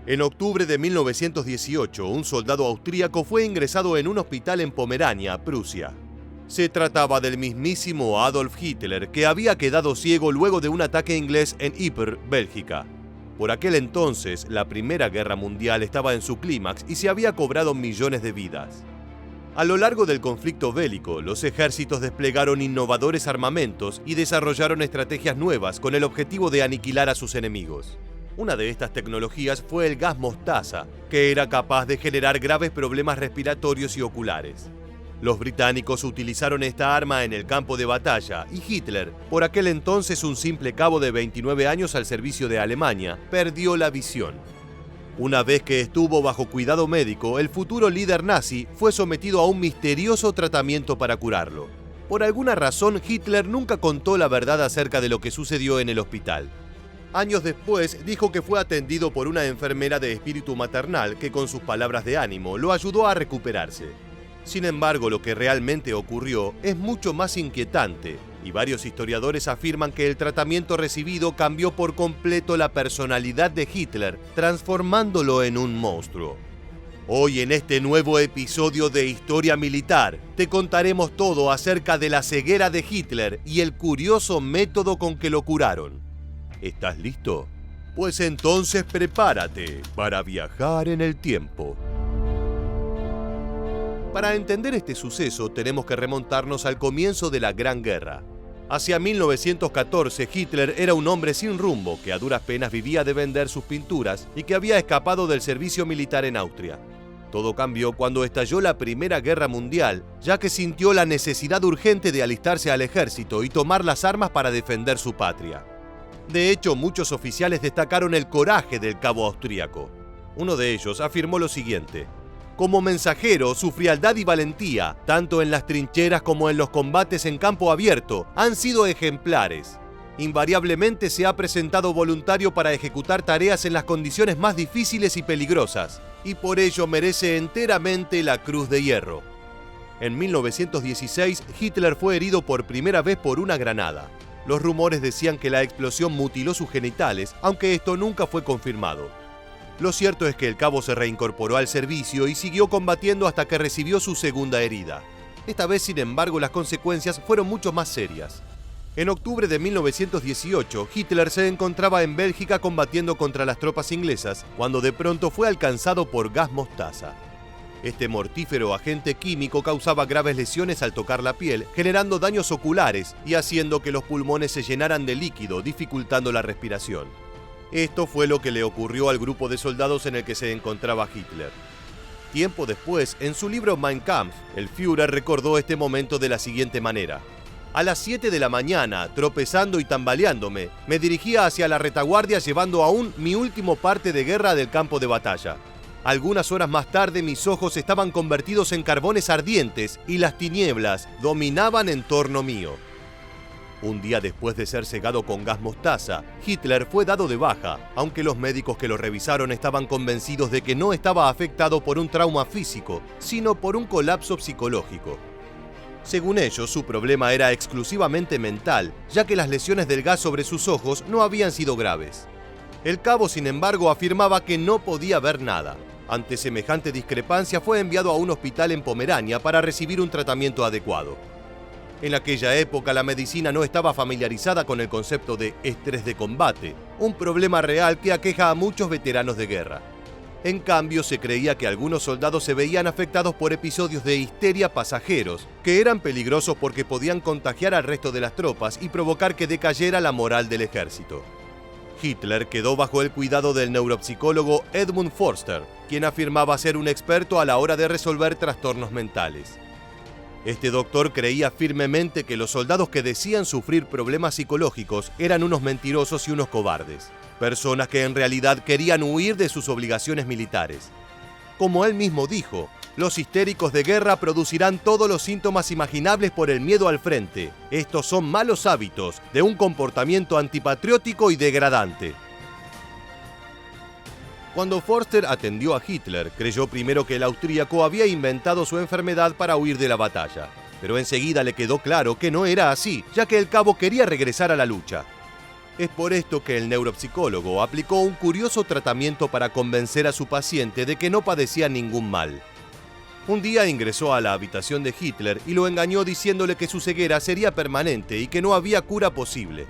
En octubre de 1918, un soldado austríaco fue ingresado en un hospital en Pomerania, Prusia. Se trataba del mismísimo Adolf Hitler, que había quedado ciego luego de un ataque inglés en Ypres, Bélgica. Por aquel entonces, la Primera Guerra Mundial estaba en su clímax y se había cobrado millones de vidas. A lo largo del conflicto bélico, los ejércitos desplegaron innovadores armamentos y desarrollaron estrategias nuevas con el objetivo de aniquilar a sus enemigos. Una de estas tecnologías fue el gas mostaza, que era capaz de generar graves problemas respiratorios y oculares. Los británicos utilizaron esta arma en el campo de batalla y Hitler, por aquel entonces un simple cabo de 29 años al servicio de Alemania, perdió la visión. Una vez que estuvo bajo cuidado médico, el futuro líder nazi fue sometido a un misterioso tratamiento para curarlo. Por alguna razón, Hitler nunca contó la verdad acerca de lo que sucedió en el hospital. Años después, dijo que fue atendido por una enfermera de espíritu maternal que con sus palabras de ánimo lo ayudó a recuperarse. Sin embargo, lo que realmente ocurrió es mucho más inquietante, y varios historiadores afirman que el tratamiento recibido cambió por completo la personalidad de Hitler, transformándolo en un monstruo. Hoy en este nuevo episodio de Historia Militar, te contaremos todo acerca de la ceguera de Hitler y el curioso método con que lo curaron. ¿Estás listo? Pues entonces prepárate para viajar en el tiempo. Para entender este suceso tenemos que remontarnos al comienzo de la Gran Guerra. Hacia 1914, Hitler era un hombre sin rumbo que a duras penas vivía de vender sus pinturas y que había escapado del servicio militar en Austria. Todo cambió cuando estalló la Primera Guerra Mundial, ya que sintió la necesidad urgente de alistarse al ejército y tomar las armas para defender su patria. De hecho, muchos oficiales destacaron el coraje del cabo austríaco. Uno de ellos afirmó lo siguiente: como mensajero, su frialdad y valentía, tanto en las trincheras como en los combates en campo abierto, han sido ejemplares. Invariablemente se ha presentado voluntario para ejecutar tareas en las condiciones más difíciles y peligrosas, y por ello merece enteramente la Cruz de Hierro. En 1916, Hitler fue herido por primera vez por una granada. Los rumores decían que la explosión mutiló sus genitales, aunque esto nunca fue confirmado. Lo cierto es que el cabo se reincorporó al servicio y siguió combatiendo hasta que recibió su segunda herida. Esta vez, sin embargo, las consecuencias fueron mucho más serias. En octubre de 1918, Hitler se encontraba en Bélgica combatiendo contra las tropas inglesas, cuando de pronto fue alcanzado por gas mostaza. Este mortífero agente químico causaba graves lesiones al tocar la piel, generando daños oculares y haciendo que los pulmones se llenaran de líquido, dificultando la respiración. Esto fue lo que le ocurrió al grupo de soldados en el que se encontraba Hitler. Tiempo después, en su libro Mein Kampf, el Führer recordó este momento de la siguiente manera: a las 7 de la mañana, tropezando y tambaleándome, me dirigía hacia la retaguardia llevando aún mi último parte de guerra del campo de batalla. Algunas horas más tarde mis ojos estaban convertidos en carbones ardientes y las tinieblas dominaban en torno mío. Un día después de ser cegado con gas mostaza, Hitler fue dado de baja, aunque los médicos que lo revisaron estaban convencidos de que no estaba afectado por un trauma físico, sino por un colapso psicológico. Según ellos, su problema era exclusivamente mental, ya que las lesiones del gas sobre sus ojos no habían sido graves. El cabo, sin embargo, afirmaba que no podía ver nada. Ante semejante discrepancia, fue enviado a un hospital en Pomerania para recibir un tratamiento adecuado. En aquella época la medicina no estaba familiarizada con el concepto de estrés de combate, un problema real que aqueja a muchos veteranos de guerra. En cambio, se creía que algunos soldados se veían afectados por episodios de histeria pasajeros, que eran peligrosos porque podían contagiar al resto de las tropas y provocar que decayera la moral del ejército. Hitler quedó bajo el cuidado del neuropsicólogo Edmund Forster, quien afirmaba ser un experto a la hora de resolver trastornos mentales. Este doctor creía firmemente que los soldados que decían sufrir problemas psicológicos eran unos mentirosos y unos cobardes, personas que en realidad querían huir de sus obligaciones militares. Como él mismo dijo, los histéricos de guerra producirán todos los síntomas imaginables por el miedo al frente. Estos son malos hábitos de un comportamiento antipatriótico y degradante. Cuando Forster atendió a Hitler, creyó primero que el austríaco había inventado su enfermedad para huir de la batalla. Pero enseguida le quedó claro que no era así, ya que el cabo quería regresar a la lucha. Es por esto que el neuropsicólogo aplicó un curioso tratamiento para convencer a su paciente de que no padecía ningún mal. Un día ingresó a la habitación de Hitler y lo engañó diciéndole que su ceguera sería permanente y que no había cura posible.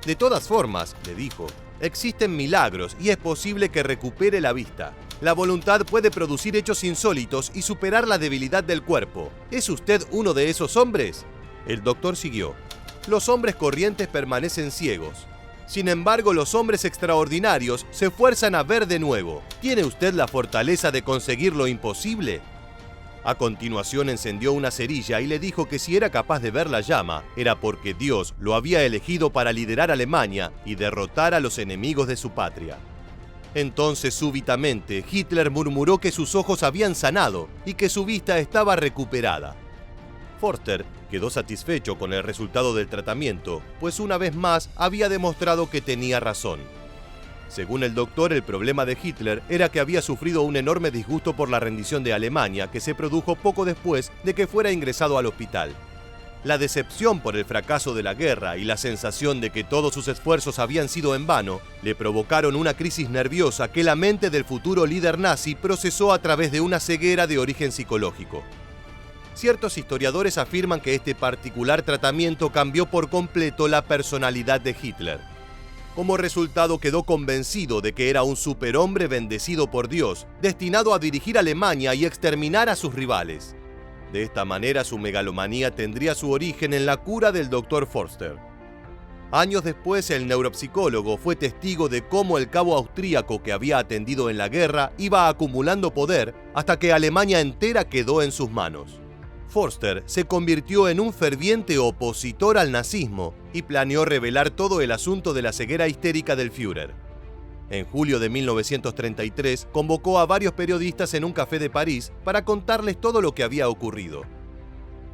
De todas formas, le dijo, existen milagros y es posible que recupere la vista. La voluntad puede producir hechos insólitos y superar la debilidad del cuerpo. ¿Es usted uno de esos hombres? El doctor siguió. Los hombres corrientes permanecen ciegos. Sin embargo, los hombres extraordinarios se fuerzan a ver de nuevo. ¿Tiene usted la fortaleza de conseguir lo imposible? A continuación encendió una cerilla y le dijo que si era capaz de ver la llama, era porque Dios lo había elegido para liderar Alemania y derrotar a los enemigos de su patria. Entonces, súbitamente, Hitler murmuró que sus ojos habían sanado y que su vista estaba recuperada. Forster quedó satisfecho con el resultado del tratamiento, pues una vez más había demostrado que tenía razón. Según el doctor, el problema de Hitler era que había sufrido un enorme disgusto por la rendición de Alemania que se produjo poco después de que fuera ingresado al hospital. La decepción por el fracaso de la guerra y la sensación de que todos sus esfuerzos habían sido en vano le provocaron una crisis nerviosa que la mente del futuro líder nazi procesó a través de una ceguera de origen psicológico. Ciertos historiadores afirman que este particular tratamiento cambió por completo la personalidad de Hitler. Como resultado, quedó convencido de que era un superhombre bendecido por Dios, destinado a dirigir Alemania y exterminar a sus rivales. De esta manera, su megalomanía tendría su origen en la cura del Dr. Forster. Años después, el neuropsicólogo fue testigo de cómo el cabo austríaco que había atendido en la guerra iba acumulando poder hasta que Alemania entera quedó en sus manos. Forster se convirtió en un ferviente opositor al nazismo y planeó revelar todo el asunto de la ceguera histérica del Führer. En julio de 1933 convocó a varios periodistas en un café de París para contarles todo lo que había ocurrido.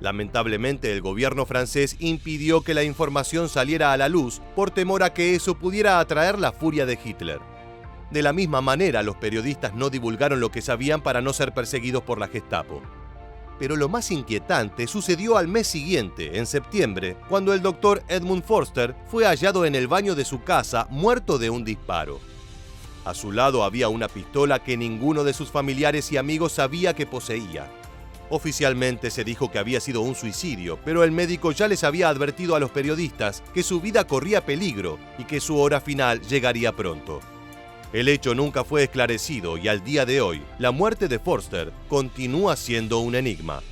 Lamentablemente, el gobierno francés impidió que la información saliera a la luz por temor a que eso pudiera atraer la furia de Hitler. De la misma manera, los periodistas no divulgaron lo que sabían para no ser perseguidos por la Gestapo. Pero lo más inquietante sucedió al mes siguiente, en septiembre, cuando el doctor Edmund Forster fue hallado en el baño de su casa muerto de un disparo. A su lado había una pistola que ninguno de sus familiares y amigos sabía que poseía. Oficialmente se dijo que había sido un suicidio, pero el médico ya les había advertido a los periodistas que su vida corría peligro y que su hora final llegaría pronto. El hecho nunca fue esclarecido y al día de hoy, la muerte de Forster continúa siendo un enigma.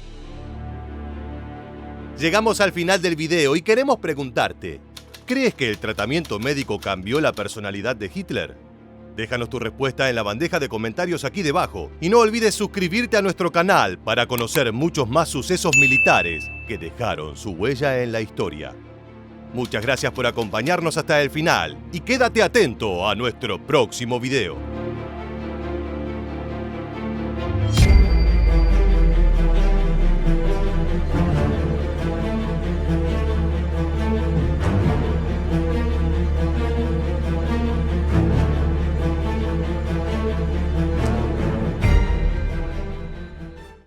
Llegamos al final del video y queremos preguntarte, ¿crees que el tratamiento médico cambió la personalidad de Hitler? Déjanos tu respuesta en la bandeja de comentarios aquí debajo y no olvides suscribirte a nuestro canal para conocer muchos más sucesos militares que dejaron su huella en la historia. Muchas gracias por acompañarnos hasta el final y quédate atento a nuestro próximo video.